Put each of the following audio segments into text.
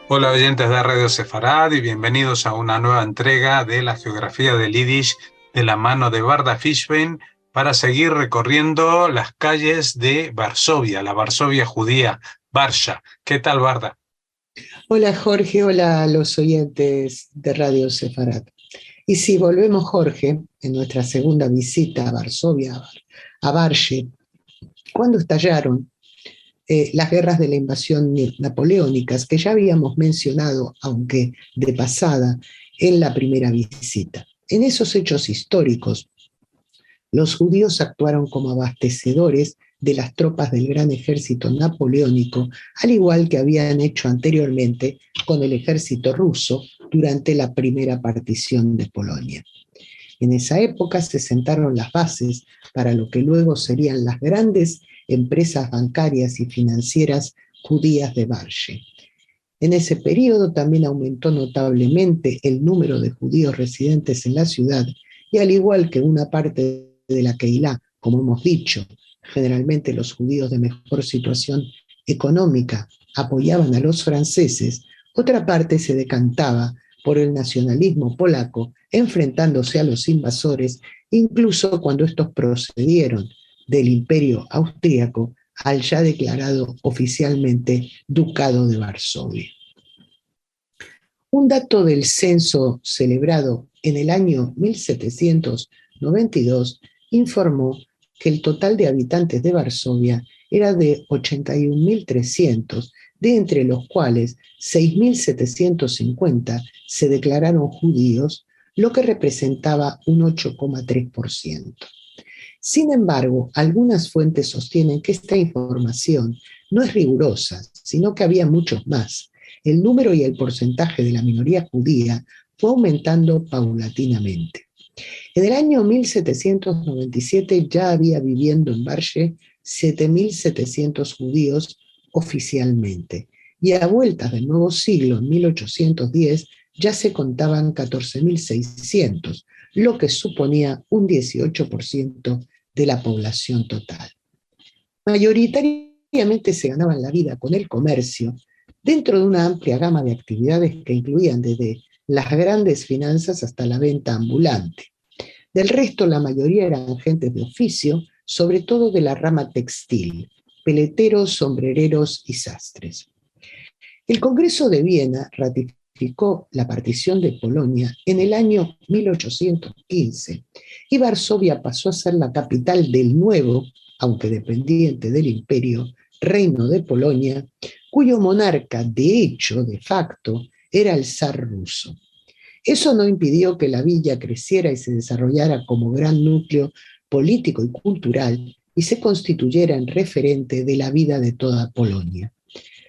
Hola oyentes de Radio Sefarad y bienvenidos a una nueva entrega de la geografía del Yiddish de la mano de Barda Fishbein para seguir recorriendo las calles de Varsovia, la Varsovia judía, Varsha. ¿Qué tal, Barda? Hola Jorge, hola a los oyentes de Radio Sefarat. Y si volvemos, Jorge, en nuestra segunda visita a Varsovia, a Varshe, cuando estallaron las guerras de la invasión napoleónicas, que ya habíamos mencionado, aunque de pasada, en la primera visita. En esos hechos históricos, los judíos actuaron como abastecedores de las tropas del gran ejército napoleónico, al igual que habían hecho anteriormente con el ejército ruso durante la primera partición de Polonia. En esa época se sentaron las bases para lo que luego serían las grandes empresas bancarias y financieras judías de Varshe. En ese periodo también aumentó notablemente el número de judíos residentes en la ciudad y al igual que una parte de la Keilah, como hemos dicho, generalmente los judíos de mejor situación económica apoyaban a los franceses, otra parte se decantaba por el nacionalismo polaco, enfrentándose a los invasores, incluso cuando estos procedieron del imperio austríaco al ya declarado oficialmente Ducado de Varsovia. Un dato del censo celebrado en el año 1792 informó que el total de habitantes de Varsovia era de 81.300, de entre los cuales 6.750 se declararon judíos, lo que representaba un 8,3%. Sin embargo, algunas fuentes sostienen que esta información no es rigurosa, sino que había muchos más. El número y el porcentaje de la minoría judía fue aumentando paulatinamente. En el año 1797 ya había viviendo en Varshe 7.700 judíos oficialmente, y a vueltas del nuevo siglo, en 1810, ya se contaban 14.600, lo que suponía un 18% de la población total. Mayoritariamente se ganaban la vida con el comercio, dentro de una amplia gama de actividades que incluían desde las grandes finanzas hasta la venta ambulante. Del resto, la mayoría eran gentes de oficio, sobre todo de la rama textil, peleteros, sombrereros y sastres. El Congreso de Viena ratificó la partición de Polonia en el año 1815 y Varsovia pasó a ser la capital del nuevo, aunque dependiente del imperio, Reino de Polonia, cuyo monarca, de hecho, de facto, era el zar ruso. Eso no impidió que la villa creciera y se desarrollara como gran núcleo político y cultural y se constituyera en referente de la vida de toda Polonia.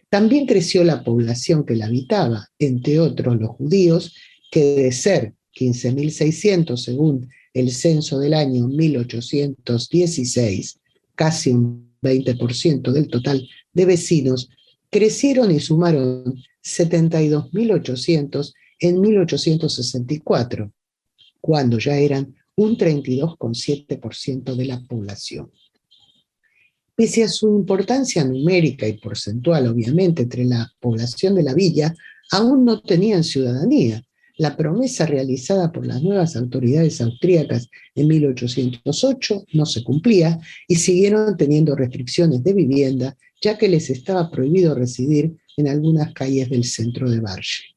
También creció la población que la habitaba, entre otros los judíos, que de ser 15.600 según el censo del año 1816, casi un 20% del total de vecinos, crecieron y sumaron 72.800 en 1864, cuando ya eran un 32,7% de la población. Pese a su importancia numérica y porcentual, obviamente, entre la población de la villa, aún no tenían ciudadanía. La promesa realizada por las nuevas autoridades austríacas en 1808 no se cumplía y siguieron teniendo restricciones de vivienda, ya que les estaba prohibido residir en algunas calles del centro de Varshe.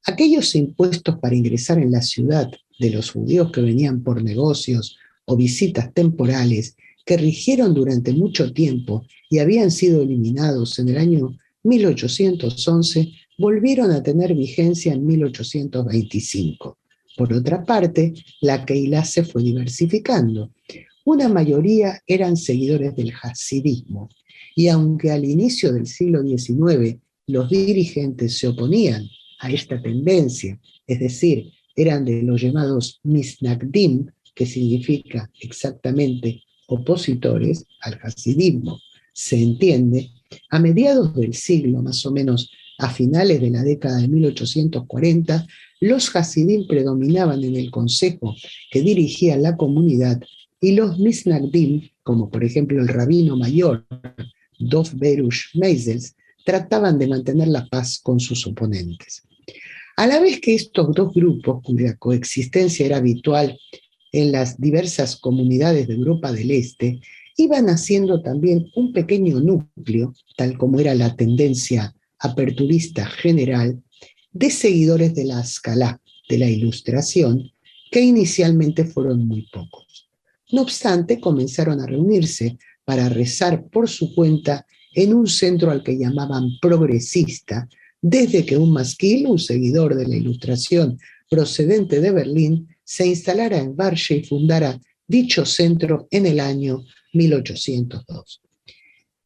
Aquellos impuestos para ingresar en la ciudad de los judíos que venían por negocios o visitas temporales que rigieron durante mucho tiempo y habían sido eliminados en el año 1811, volvieron a tener vigencia en 1825. Por otra parte, la Keilah se fue diversificando. Una mayoría eran seguidores del hasidismo, y aunque al inicio del siglo XIX los dirigentes se oponían a esta tendencia, es decir, eran de los llamados Misnagdim, que significa exactamente opositores al hasidismo, se entiende, a mediados del siglo, más o menos a finales de la década de 1840, los hasidim predominaban en el consejo que dirigía la comunidad y los misnagdim, como por ejemplo el rabino mayor Dov Berush Meisels, trataban de mantener la paz con sus oponentes. A la vez que estos dos grupos, cuya coexistencia era habitual en las diversas comunidades de Europa del Este, iba naciendo también un pequeño núcleo, tal como era la tendencia aperturista general, de seguidores de la Escalá, de la Ilustración, que inicialmente fueron muy pocos. No obstante, comenzaron a reunirse para rezar por su cuenta en un centro al que llamaban progresista, desde que un masquil, un seguidor de la Ilustración procedente de Berlín, se instalara en Varshe y fundara dicho centro en el año 1802.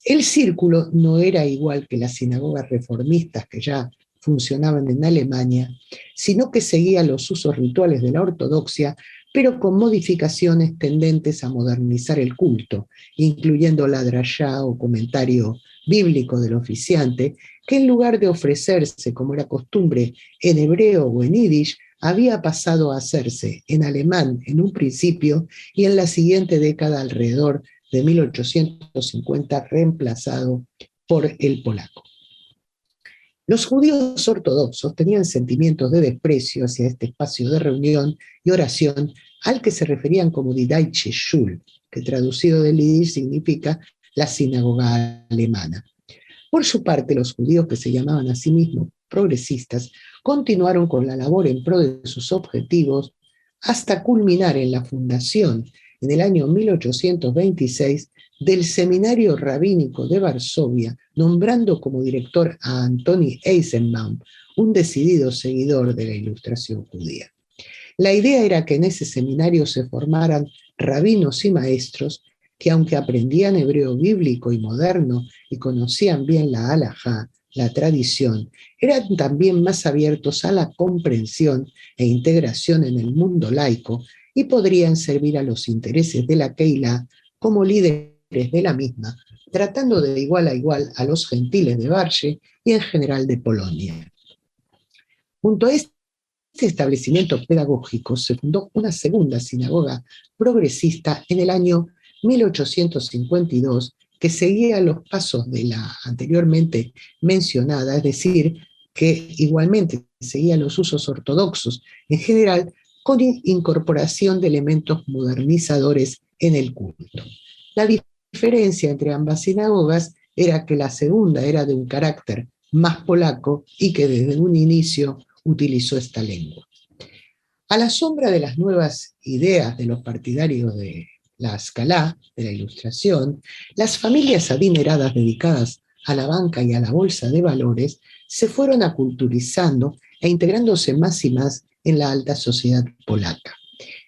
El círculo no era igual que las sinagogas reformistas que ya funcionaban en Alemania, sino que seguía los usos rituales de la ortodoxia, pero con modificaciones tendentes a modernizar el culto, incluyendo la drashá o comentario bíblico del oficiante, que en lugar de ofrecerse como era costumbre en hebreo o en yiddish, había pasado a hacerse en alemán en un principio y en la siguiente década, alrededor de 1850, reemplazado por el polaco. Los judíos ortodoxos tenían sentimientos de desprecio hacia este espacio de reunión y oración al que se referían como Die Deutsche Schule, que traducido del yiddish significa la sinagoga alemana. Por su parte, los judíos, que se llamaban a sí mismos progresistas, continuaron con la labor en pro de sus objetivos hasta culminar en la fundación, en el año 1826, del Seminario Rabínico de Varsovia, nombrando como director a Antoni Eisenbaum, un decidido seguidor de la Ilustración judía. La idea era que en ese seminario se formaran rabinos y maestros que, aunque aprendían hebreo bíblico y moderno y conocían bien la halajá, la tradición, eran también más abiertos a la comprensión e integración en el mundo laico y podrían servir a los intereses de la Keilah como líderes de la misma, tratando de igual a igual a los gentiles de Varshe y en general de Polonia. Junto a este establecimiento pedagógico se fundó una segunda sinagoga progresista en el año 1852, que seguía los pasos de la anteriormente mencionada, es decir, que igualmente seguía los usos ortodoxos en general, con incorporación de elementos modernizadores en el culto. La diferencia entre ambas sinagogas era que la segunda era de un carácter más polaco y que desde un inicio utilizó esta lengua. A la sombra de las nuevas ideas de los partidarios de la Escalá, de la Ilustración, las familias adineradas dedicadas a la banca y a la bolsa de valores se fueron aculturizando e integrándose más y más en la alta sociedad polaca.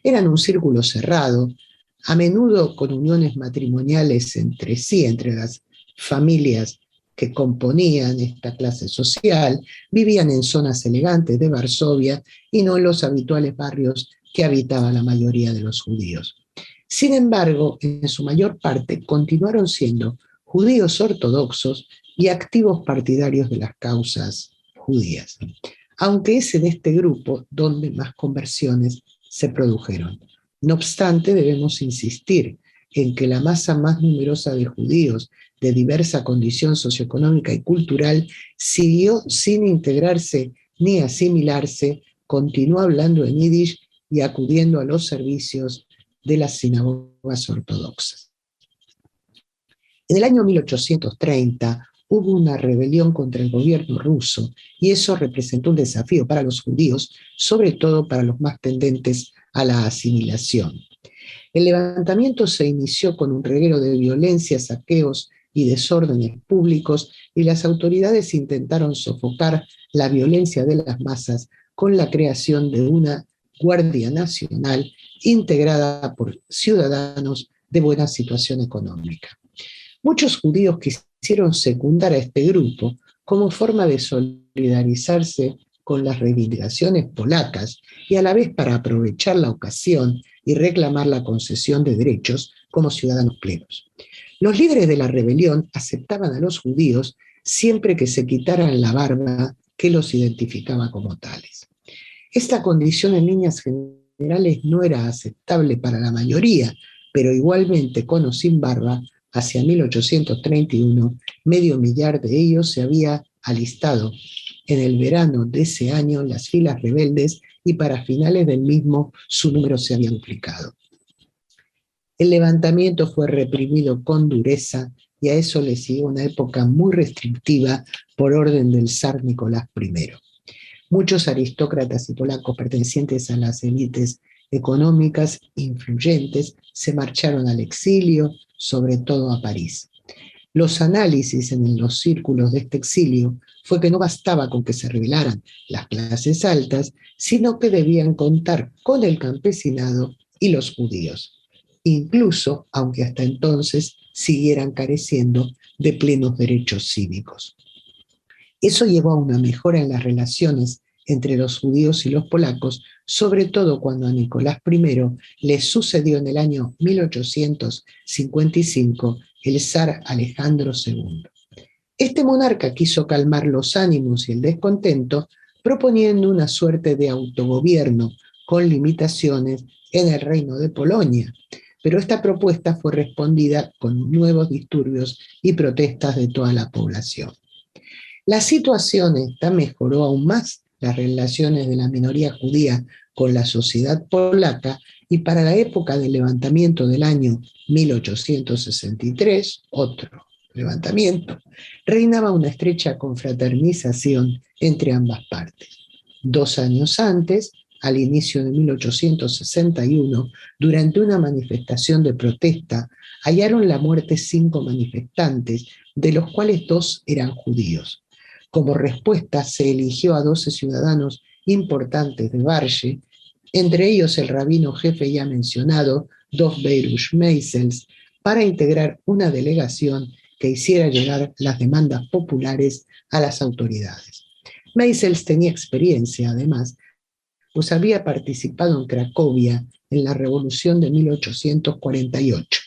Eran un círculo cerrado, a menudo con uniones matrimoniales entre sí, entre las familias que componían esta clase social, vivían en zonas elegantes de Varsovia y no en los habituales barrios que habitaba la mayoría de los judíos. Sin embargo, en su mayor parte continuaron siendo judíos ortodoxos y activos partidarios de las causas judías, aunque es en este grupo donde más conversiones se produjeron. No obstante, debemos insistir en que la masa más numerosa de judíos de diversa condición socioeconómica y cultural siguió sin integrarse ni asimilarse, continuó hablando en yiddish y acudiendo a los servicios de las sinagogas ortodoxas. En el año 1830 hubo una rebelión contra el gobierno ruso y eso representó un desafío para los judíos, sobre todo para los más tendentes a la asimilación. El levantamiento se inició con un reguero de violencia, saqueos y desórdenes públicos y las autoridades intentaron sofocar la violencia de las masas con la creación de una Guardia Nacional integrada por ciudadanos de buena situación económica. Muchos judíos quisieron secundar a este grupo como forma de solidarizarse con las reivindicaciones polacas y a la vez para aprovechar la ocasión y reclamar la concesión de derechos como ciudadanos plenos. Los líderes de la rebelión aceptaban a los judíos siempre que se quitaran la barba que los identificaba como tales. Esta condición en líneas generales no era aceptable para la mayoría, pero igualmente con o sin barba Hacia 1831, medio millar de ellos se había alistado en el verano de ese año en las filas rebeldes y para finales del mismo su número se había duplicado. El levantamiento fue reprimido con dureza y a eso le siguió una época muy restrictiva por orden del zar Nicolás I. Muchos aristócratas y polacos pertenecientes a las élites económicas influyentes se marcharon al exilio, sobre todo a París. Los análisis en los círculos de este exilio fue que no bastaba con que se rebelaran las clases altas, sino que debían contar con el campesinado y los judíos, incluso aunque hasta entonces siguieran careciendo de plenos derechos cívicos. Eso llevó a una mejora en las relaciones entre los judíos y los polacos, sobre todo cuando a Nicolás I le sucedió en el año 1855 el zar Alejandro II. Este monarca quiso calmar los ánimos y el descontento, proponiendo una suerte de autogobierno con limitaciones en el reino de Polonia, pero esta propuesta fue respondida con nuevos disturbios y protestas de toda la población. La situación esta mejoró aún más las relaciones de la minoría judía con la sociedad polaca y para la época del levantamiento del año 1863, otro levantamiento, reinaba una estrecha confraternización entre ambas partes. 2 años antes, al inicio de 1861, durante una manifestación de protesta, hallaron la muerte 5 manifestantes, de los cuales 2 eran judíos. Como respuesta, se eligió a 12 ciudadanos importantes de Varshe, entre ellos el rabino jefe ya mencionado, Dov Berush Meisels, para integrar una delegación que hiciera llegar las demandas populares a las autoridades. Meisels tenía experiencia, además, pues había participado en Cracovia en la Revolución de 1848.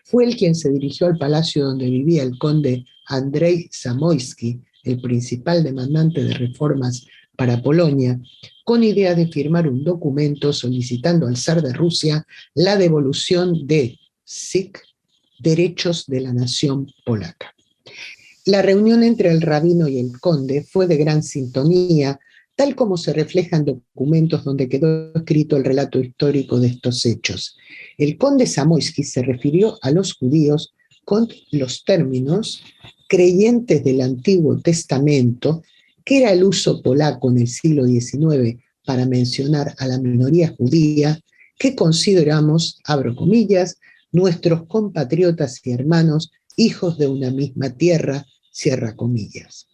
Fue él quien se dirigió al palacio donde vivía el conde Andrzej Zamoyski, el principal demandante de reformas para Polonia, con idea de firmar un documento solicitando al zar de Rusia la devolución de derechos de la nación polaca. La reunión entre el rabino y el conde fue de gran sintonía, tal como se refleja en documentos donde quedó escrito el relato histórico de estos hechos. El conde Zamoyski se refirió a los judíos con los términos creyentes del Antiguo Testamento, que era el uso polaco en el siglo XIX para mencionar a la minoría judía, que consideramos, abro comillas, nuestros compatriotas y hermanos, hijos de una misma tierra, cierra comillas.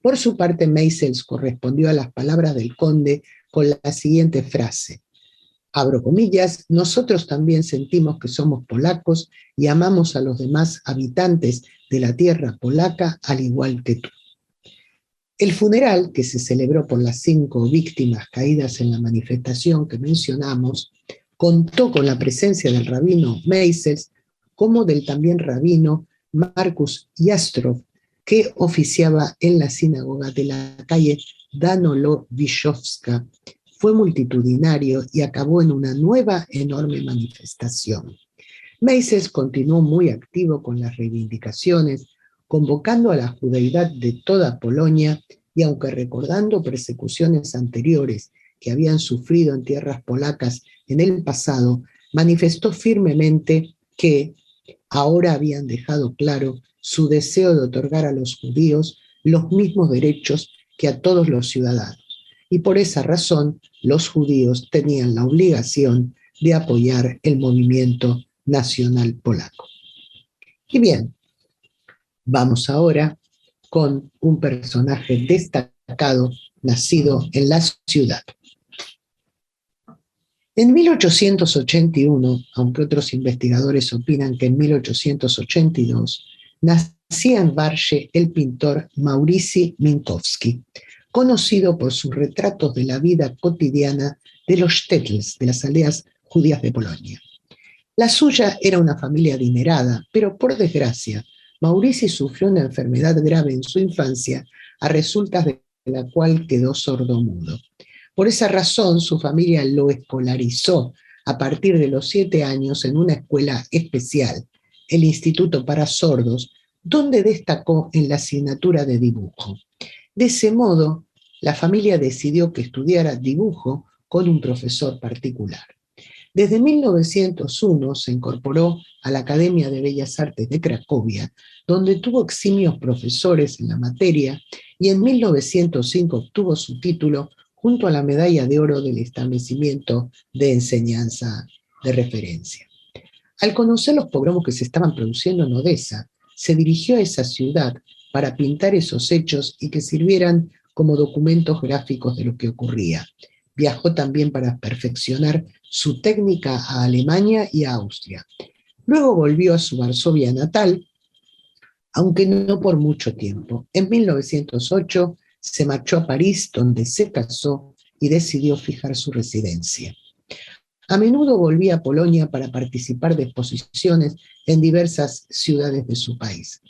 Por su parte, Meisels correspondió a las palabras del conde con la siguiente frase, abro comillas, nosotros también sentimos que somos polacos y amamos a los demás habitantes de la tierra polaca al igual que tú. El funeral, que se celebró por las 5 víctimas caídas en la manifestación que mencionamos, contó con la presencia del rabino Meisels como del también rabino Marcus Jastrov, que oficiaba en la sinagoga de la calle Danilo-Vyshkovska. Fue multitudinario y acabó en una nueva enorme manifestación. Meisels continuó muy activo con las reivindicaciones, convocando a la judeidad de toda Polonia y aunque recordando persecuciones anteriores que habían sufrido en tierras polacas en el pasado, manifestó firmemente que ahora habían dejado claro su deseo de otorgar a los judíos los mismos derechos que a todos los ciudadanos. Y por esa razón, los judíos tenían la obligación de apoyar el movimiento nacional polaco. Y bien, vamos ahora con un personaje destacado nacido en la ciudad. En 1881, aunque otros investigadores opinan que en 1882, nacía en Varshe el pintor Mauricy Minkowski, conocido por sus retratos de la vida cotidiana de los shtetls, de las aldeas judías de Polonia. La suya era una familia adinerada, pero por desgracia, Mauricy sufrió una enfermedad grave en su infancia, a resultas de la cual quedó sordomudo. Por esa razón, su familia lo escolarizó a partir de los 7 años en una escuela especial, el Instituto para Sordos, donde destacó en la asignatura de dibujo. De ese modo, la familia decidió que estudiara dibujo con un profesor particular. Desde 1901 se incorporó a la Academia de Bellas Artes de Cracovia, donde tuvo eximios profesores en la materia, y en 1905 obtuvo su título junto a la medalla de oro del establecimiento de enseñanza de referencia. Al conocer los pogromos que se estaban produciendo en Odessa, se dirigió a esa ciudad para pintar esos hechos y que sirvieran como documentos gráficos de lo que ocurría. Viajó también para perfeccionar su técnica a Alemania y a Austria. Luego volvió a su Varsovia natal, aunque no por mucho tiempo. En 1908 se marchó a París, donde se casó y decidió fijar su residencia. A menudo volvía a Polonia para participar de exposiciones en diversas ciudades de su país.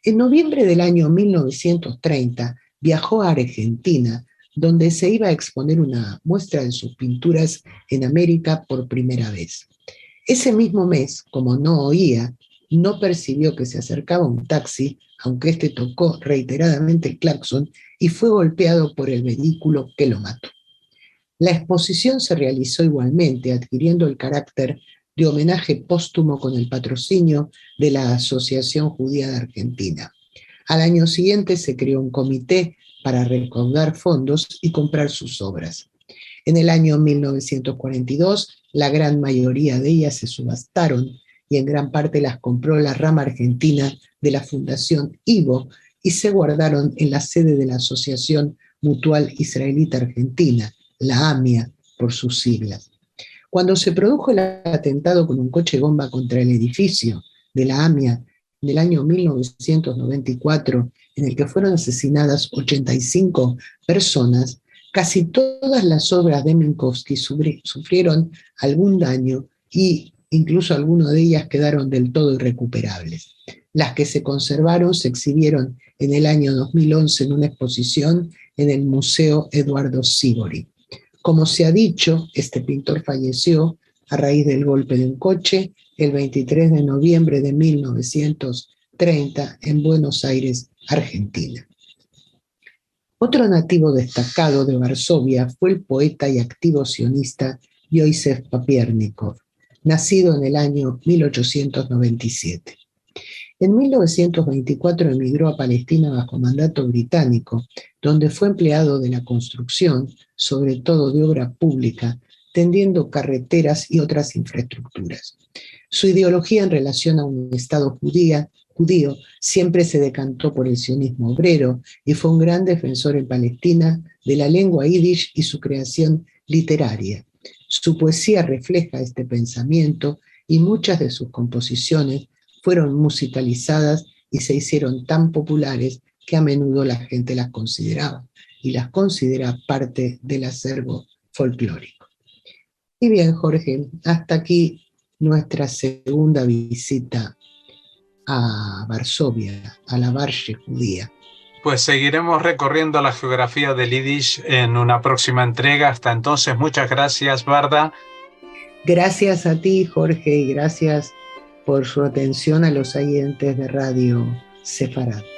En noviembre del año 1930 viajó a Argentina, donde se iba a exponer una muestra de sus pinturas en América por primera vez. Ese mismo mes, como no oía, no percibió que se acercaba un taxi, aunque éste tocó reiteradamente el claxon y fue golpeado por el vehículo que lo mató. La exposición se realizó igualmente, adquiriendo el carácter de homenaje póstumo con el patrocinio de la Asociación Judía de Argentina. Al año siguiente se creó un comité para recaudar fondos y comprar sus obras. En el año 1942, la gran mayoría de ellas se subastaron y en gran parte las compró la rama argentina de la Fundación Ivo y se guardaron en la sede de la Asociación Mutual Israelita Argentina, la AMIA por sus siglas. Cuando se produjo el atentado con un coche bomba contra el edificio de la AMIA en el año 1994, en el que fueron asesinadas 85 personas, casi todas las obras de Minkowski sufrieron algún daño e incluso algunas de ellas quedaron del todo irrecuperables. Las que se conservaron se exhibieron en el año 2011 en una exposición en el Museo Eduardo Sívori. Como se ha dicho, este pintor falleció a raíz del golpe de un coche el 23 de noviembre de 1930 en Buenos Aires, Argentina. Otro nativo destacado de Varsovia fue el poeta y activo sionista Yosef Papiernikov, nacido en el año 1897. En 1924 emigró a Palestina bajo mandato británico, donde fue empleado de la construcción, sobre todo de obra pública, tendiendo carreteras y otras infraestructuras. Su ideología en relación a un Estado judío siempre se decantó por el sionismo obrero y fue un gran defensor en Palestina de la lengua yiddish y su creación literaria. Su poesía refleja este pensamiento y muchas de sus composiciones fueron musicalizadas y se hicieron tan populares que a menudo la gente las consideraba y las considera parte del acervo folclórico. Y bien, Jorge, hasta aquí nuestra segunda visita a Varsovia, a la Varshe judía. Pues seguiremos recorriendo la geografía del Yiddish en una próxima entrega. Hasta entonces, muchas gracias, Varda. Gracias a ti, Jorge, y gracias por su atención a los oyentes de Radio Sefarad.